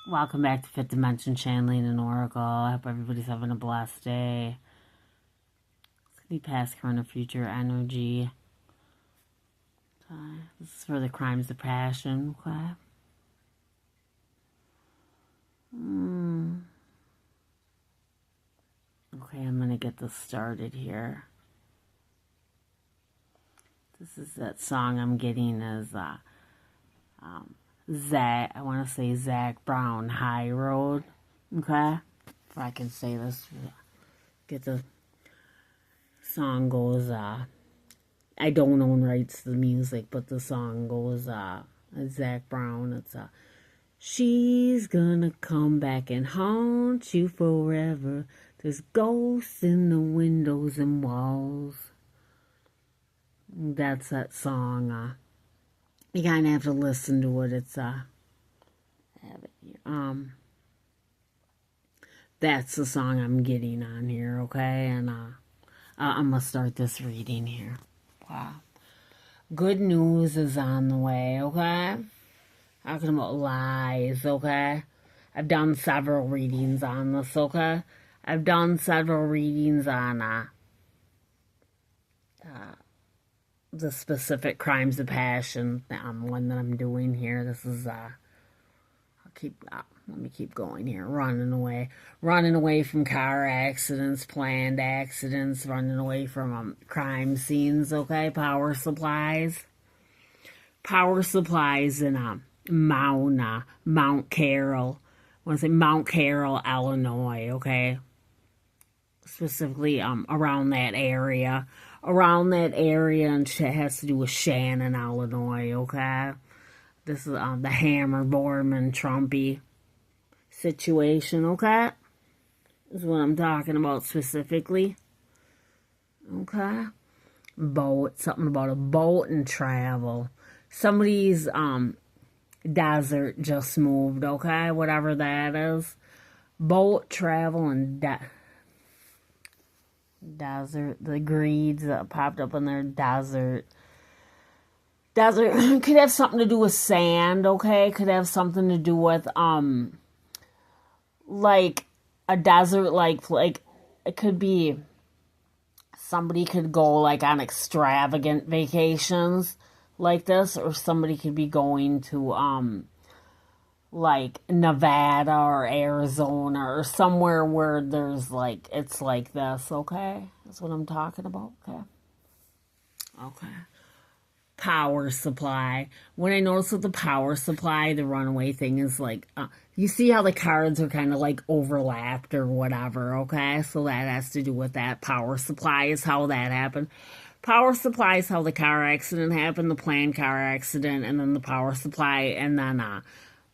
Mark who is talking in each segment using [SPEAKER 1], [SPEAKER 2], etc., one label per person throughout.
[SPEAKER 1] Welcome back to Fifth Dimension Channeling and Oracle. I hope everybody's having a blessed day. It's going to be past, current, and future energy. This is for the crimes of passion. Okay. Okay, I'm going to get this started here. This is that song I'm getting as Zach, I want to say Zach Brown, High Road. Okay. If I can say this, get the song goes, I don't own rights to the music, but the song goes, Zach Brown, it's, she's gonna come back and haunt you forever. There's ghosts in the windows and walls. That's that song, you kind of have to listen to it. It's, that's the song I'm getting on here, okay? And, I'm gonna start this reading here. Wow. Good news is on the way, okay? Talking about lies, okay? I've done several readings on this, okay? I've done several readings on the specific crimes of passion, one that I'm doing here. This is, let me keep going here. Running away from car accidents, planned accidents, running away from crime scenes, okay? Power supplies in Mount Carroll. I want to say Mount Carroll, Illinois, okay? Specifically around that area, and it has to do with Shannon, Illinois, okay? This is the Hammer, BORMANN, TRUMPY situation, okay? Is what I'm talking about specifically. Okay? Boat, something about a boat and travel. Somebody's desert just moved, okay? Whatever that is. Boat, travel, and desert. The greeds that popped up in their desert. Desert could have something to do with sand, okay? Could have something to do with like a desert, like it could be somebody could go like on extravagant vacations like this, or somebody could be going to like Nevada or Arizona or somewhere where there's like it's like this, okay? That's what I'm talking about, okay? Okay. Power supply. When I notice with the power supply, the runaway thing is like, you see how the cards are kind of like overlapped or whatever, okay? So that has to do with that. Power supply is how that happened. Power supply is how the car accident happened, the planned car accident, and then the power supply, and then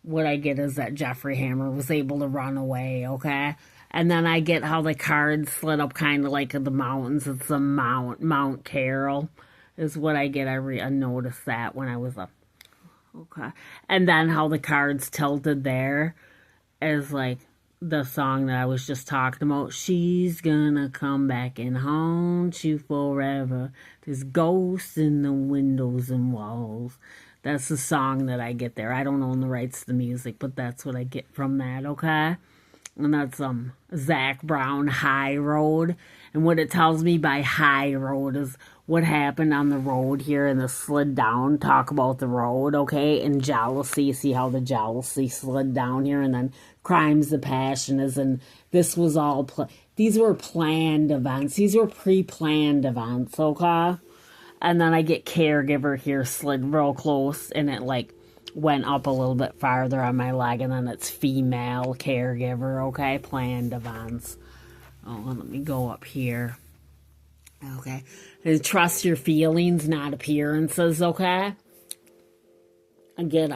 [SPEAKER 1] what I get is that Jeffrey Hammer was able to run away, okay? And then I get how the cards slid up kind of like in the mountains. It's the Mount Carroll. Is what I get. I noticed that when I was up. Okay. And then how the cards tilted there is like the song that I was just talking about. She's gonna come back and haunt you forever. There's ghosts in the windows and walls. That's the song that I get there. I don't own the rights to the music, but that's what I get from that, okay? And that's Zach Brown, High Road. And what it tells me by High Road is what happened on the road here and the slid down. Talk about the road, okay? And jealousy. See how the jealousy slid down here. And then crimes of passion is, and this was all, these were planned events. These were pre-planned events, okay? And then I get caregiver here slid real close, and it like went up a little bit farther on my leg, and then it's female caregiver, okay? Planned events. Oh, let me go up here. Okay. And trust your feelings, not appearances, okay? And get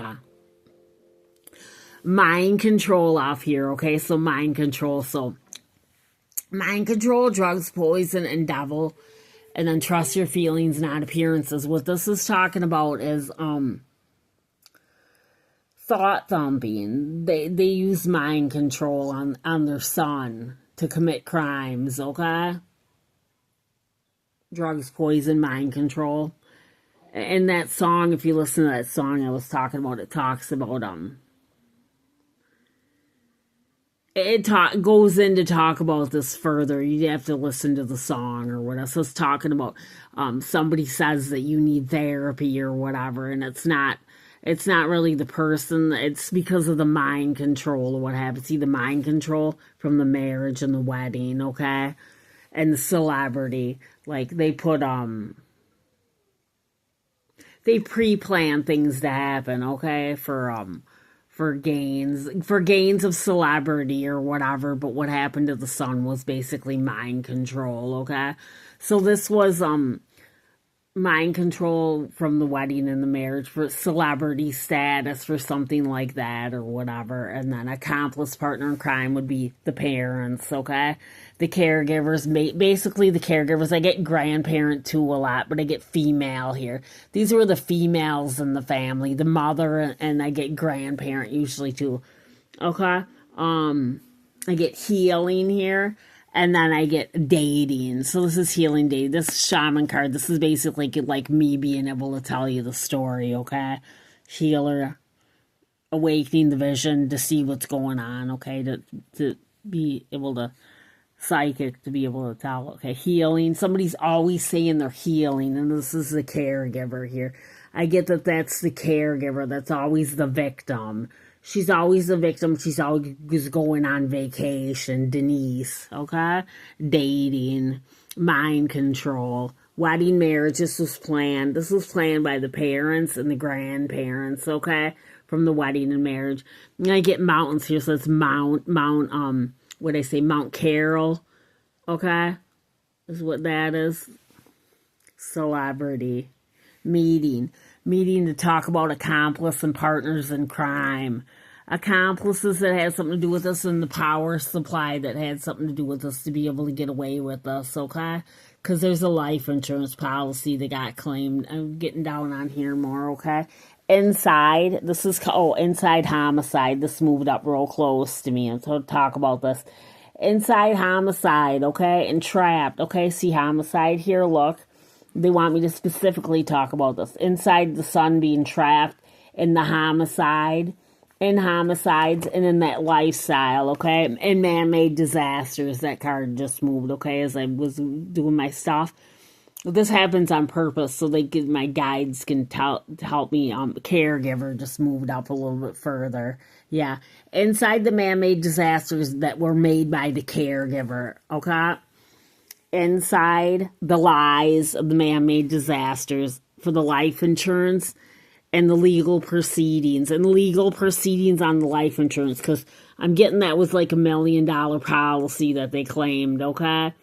[SPEAKER 1] mind control off here, okay? So mind control. So mind control, drugs, poison, and devil. And then trust your feelings, not appearances. What this is talking about is thought thumping. They use mind control on their son to commit crimes, okay? Drugs, poison, mind control. And that song, if you listen to that song I was talking about, it talks about goes in to talk about this further. You have to listen to the song or what else. So it's talking about somebody says that you need therapy or whatever, and it's not really the person. It's because of the mind control or what happens. See the mind control from the marriage and the wedding, okay, and the celebrity. Like they put they pre-plan things to happen, okay, for gains of celebrity or whatever. But what happened to the son was basically mind control, okay? So this was mind control from the wedding and the marriage for celebrity status for something like that or whatever. And then accomplice partner in crime would be the parents, okay? The caregivers, basically the caregivers. I get grandparent too a lot, but I get female here. These were the females in the family, the mother, and I get grandparent usually too, okay? I get healing here. And then I get dating. So this is healing dating. This shaman card, this is basically like me being able to tell you the story, okay? Healer, awakening the vision to see what's going on, okay? To be able to, psychic, to be able to tell, okay? Healing. Somebody's always saying they're healing, and this is the caregiver here. I get that that's the caregiver. That's always the victim. She's always the victim. She's always going on vacation. Denise, okay? Dating, mind control, wedding, marriage. This was planned. This was planned by the parents and the grandparents, okay? From the wedding and marriage. And I get mountains here, so it's Mount, what I say, Mount Carroll, okay? Is what that is. Celebrity. Meeting to talk about accomplice and partners in crime. Accomplices that had something to do with us, and the power supply that had something to do with us to be able to get away with us, okay? Because there's a life insurance policy that got claimed. I'm getting down on here more, okay? Inside, this is, inside homicide. This moved up real close to me, and so I'll talk about this. Inside homicide, okay? And trapped, okay? See homicide here, look. They want me to specifically talk about this. Inside the son being trapped in the homicide, in homicides, and in that lifestyle, okay? And man-made disasters. That card just moved, okay, as I was doing my stuff. This happens on purpose so my guides can help me. Caregiver just moved up a little bit further. Yeah. Inside the man-made disasters that were made by the caregiver, okay? Inside the lies of the man-made disasters for the life insurance and the legal proceedings on the life insurance, because I'm getting that was like $1 million policy that they claimed, okay?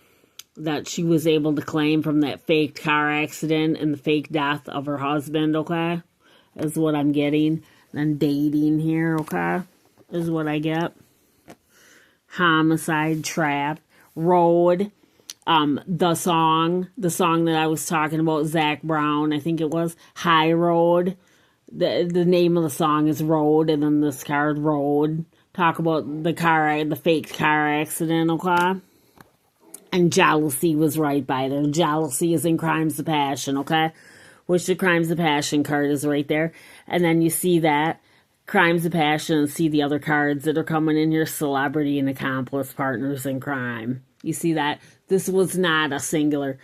[SPEAKER 1] That she was able to claim from that fake car accident and the fake death of her husband, okay? Is what I'm getting. Then dating here, okay? Is what I get. Homicide, trap, road. The song that I was talking about, Zach Brown, I think it was, High Road. The name of the song is Road, and then this card, Road. Talk about the fake car accident, okay? And jealousy was right by there. Jealousy is in Crimes of Passion, okay? Which the Crimes of Passion card is right there. And then you see that, Crimes of Passion, and see the other cards that are coming in here, celebrity and accomplice, partners in crime. You see that? This was not a singular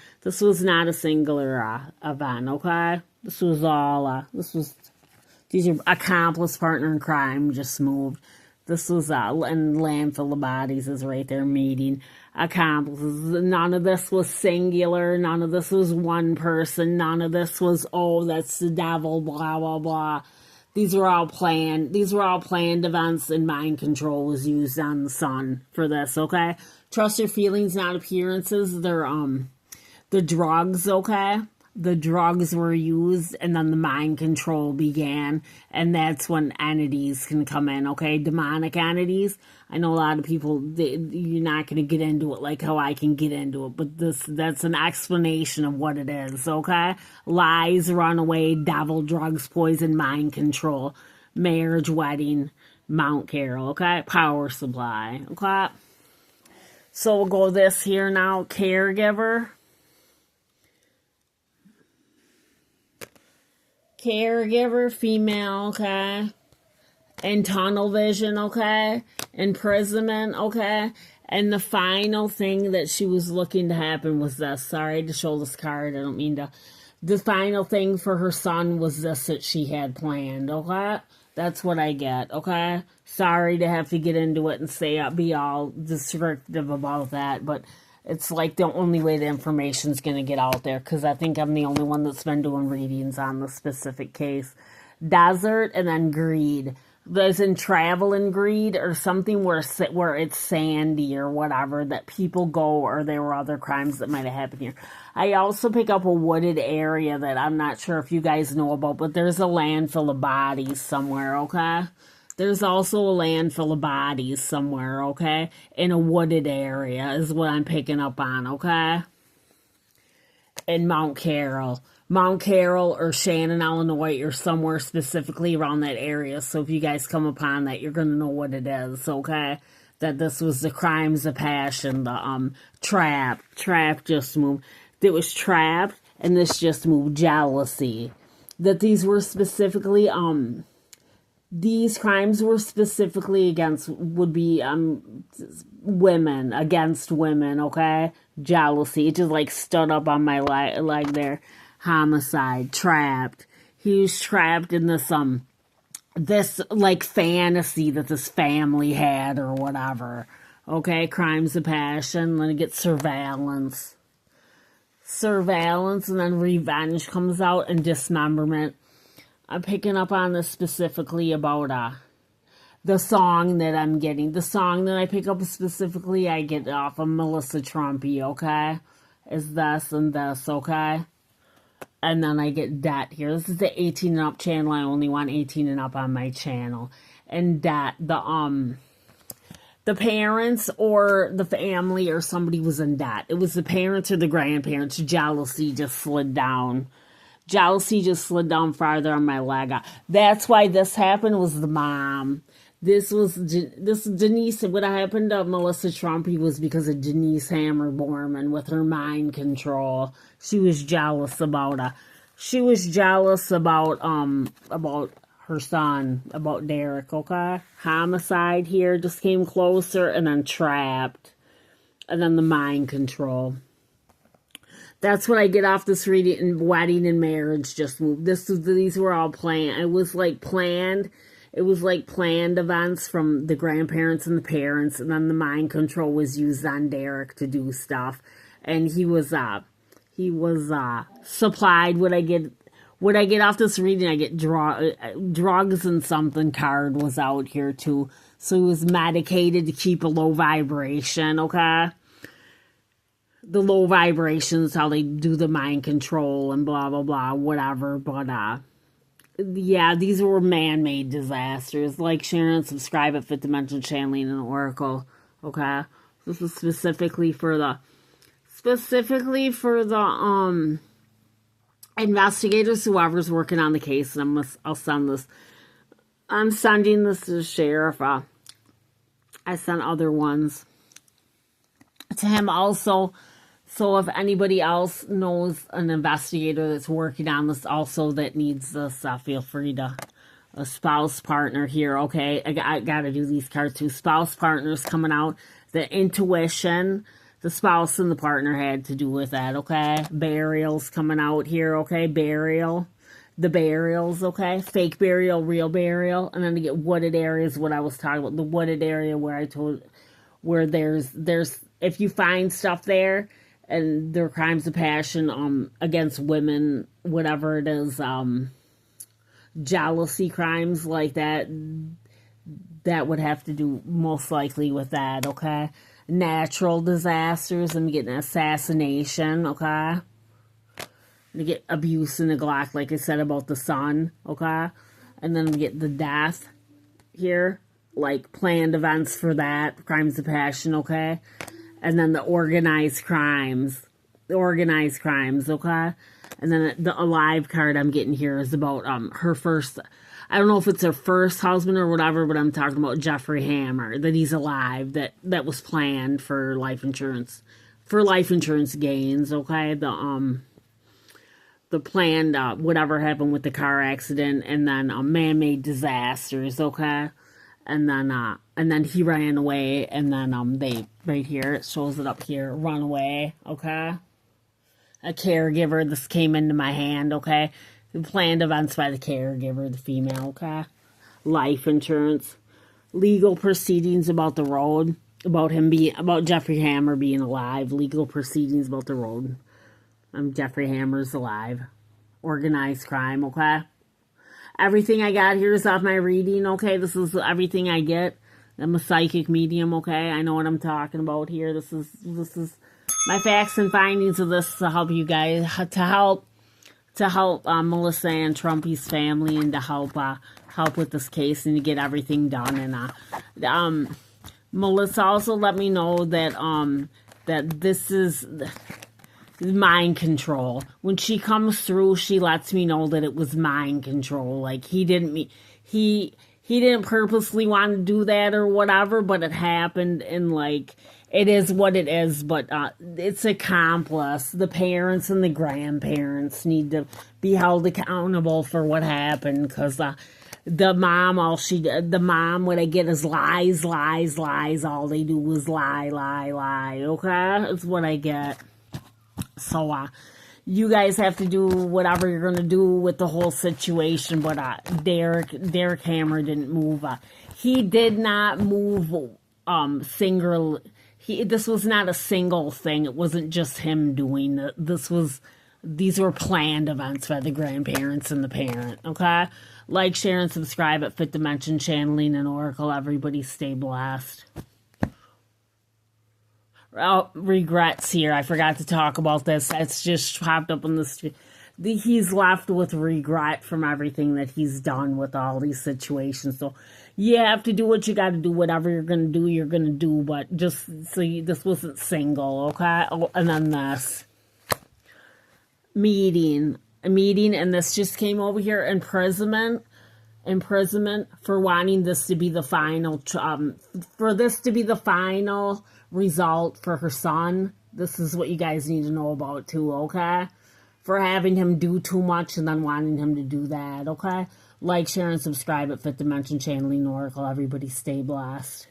[SPEAKER 1] event, okay? This was all, these are accomplice, partner in crime just moved. This was, and landfill of bodies is right there, meeting. Accomplices. None of this was singular. None of this was one person. None of this was, that's the devil, blah, blah, blah. These were all planned events, and mind control was used on the son for this, okay? Trust your feelings, not appearances. They're, the drugs, okay? The drugs were used, and then the mind control began, and that's when entities can come in, okay? Demonic entities. I know a lot of people, you're not going to get into it like how I can get into it, but that's an explanation of what it is, okay? Lies, runaway, devil, drugs, poison, mind control, marriage, wedding, Mount Carroll, okay? Power supply, okay? So we'll go this here now, caregiver. Caregiver, female, okay? and tunnel vision, okay? Imprisonment, okay? And the final thing that she was looking to happen was this. Sorry to show this card. I don't mean to. The final thing for her son was this that she had planned, okay? That's what I get, okay? Sorry to have to get into it and say be all descriptive about that, but it's like the only way the information's going to get out there, because I think I'm the only one that's been doing readings on the specific case. Desert and then greed. There's in travel and greed, or something where it's sandy or whatever, that people go, or there were other crimes that might have happened here. I also pick up a wooded area that I'm not sure if you guys know about, but there's a landfill of bodies somewhere, okay? There's also a landfill of bodies somewhere, okay? In a wooded area is what I'm picking up on, okay? In Mount Carroll or Shannon, Illinois, or somewhere specifically around that area. So if you guys come upon that, you're going to know what it is, okay? That this was the crimes of passion, the trap just moved. It was trapped, and this just moved jealousy. That these were specifically, these crimes were specifically against, would be, women, against women, okay? Jealousy. It just, like, stood up on my leg there. Homicide. Trapped. He was trapped in this, this, like, fantasy that this family had or whatever. Okay? Crimes of passion. Then it gets surveillance. Surveillance, and then revenge comes out, and dismemberment. I'm picking up on this specifically about the song that I'm getting. The song that I pick up specifically, I get off of Melissa Trumpy, okay? Is this and this, okay? And then I get debt here. This is the 18 and up channel. I only want 18 and up on my channel. And debt, the parents or the family or somebody was in debt. It was the parents or the grandparents. Jealousy just slid down. Jealousy just slid down farther on my leg. That's why this happened, was the mom. This Denise, what happened to Melissa Trumpy was because of Denise Hammer Borman with her mind control. She was jealous about She was jealous about her son, about Derek, okay? Homicide here just came closer, and then trapped. And then the mind control. That's what I get off this reading. And wedding and marriage just moved. These were all planned. It was like planned. It was like planned events from the grandparents and the parents. And then the mind control was used on Derek to do stuff. And he was supplied. What I get off this reading, I get drugs and something card was out here too. So he was medicated to keep a low vibration, okay? The low vibrations, how they do the mind control and blah, blah, blah, whatever. But, yeah, these were man-made disasters. Like, share, and subscribe at Fifth Dimension Channeling and Oracle, okay? This is specifically for the investigators, whoever's working on the case. And I'll send this. I'm sending this to the sheriff. I sent other ones to him also. So if anybody else knows an investigator that's working on this also that needs this, feel free to. A spouse partner here, okay? I got to do these cards too. Spouse partners coming out. The intuition, the spouse and the partner had to do with that, okay? Burials coming out here, okay? Burial. The burials, okay? Fake burial, real burial. And then to get wooded areas, what I was talking about. The wooded area where there's if you find stuff there, and there are crimes of passion against women, whatever it is, jealousy crimes like that, that would have to do most likely with that, okay? Natural disasters, and getting assassination, okay? To get abuse and neglect, like I said about the son, okay? And then we get the death here, like planned events for that, crimes of passion, okay? And then the organized crimes, okay? And then the alive card I'm getting here is about her first, I don't know if it's her first husband or whatever, but I'm talking about Jeffrey Hammer, that he's alive, that was planned for life insurance gains, okay? the planned whatever happened with the car accident, and then man-made disasters, okay? And then he ran away, and then they, right here, it shows it up here, run away, okay? A caregiver, this came into my hand, okay? The planned events by the caregiver, the female, okay? Life insurance, legal proceedings about the road, about Jeffrey Hammer being alive, legal proceedings about the road. Jeffrey Hammer's alive. Organized crime, okay? Everything I got here is off my reading, okay? This is everything I get. I'm a psychic medium, okay? I know what I'm talking about here. This is my facts and findings of this to help you guys, to help Melissa and Trumpy's family, and to help with this case and to get everything done. And Melissa also let me know that that this is mind control. When she comes through, she lets me know that it was mind control. Like, he didn't purposely want to do that or whatever, but it happened, and like, it is what it is. But it's accomplice. The parents and the grandparents need to be held accountable for what happened, because the mom, what I get is lies, lies, lies. All they do is lie, lie, lie. Okay, that's what I get. So, you guys have to do whatever you're going to do with the whole situation, but Derek Hammer didn't move. He did not move this was not a single thing. It wasn't just him doing it. These were planned events by the grandparents and the parent, okay? Like, share, and subscribe at Fifth Dimension Channeling and Oracle. Everybody stay blessed. Oh, regrets here. I forgot to talk about this. It's just popped up on the street. He's left with regret from everything that he's done with all these situations. So you have to do what you got to do. Whatever you're going to do, you're going to do. But just see, this wasn't single, okay? Oh, and then this. A meeting, and this just came over here. Imprisonment for wanting this to be the final, for this to be the final result for her son. This is what you guys need to know about too, okay? For having him do too much and then wanting him to do that, okay? Like, share, and subscribe at Fifth Dimension Channeling Oracle. Everybody stay blessed.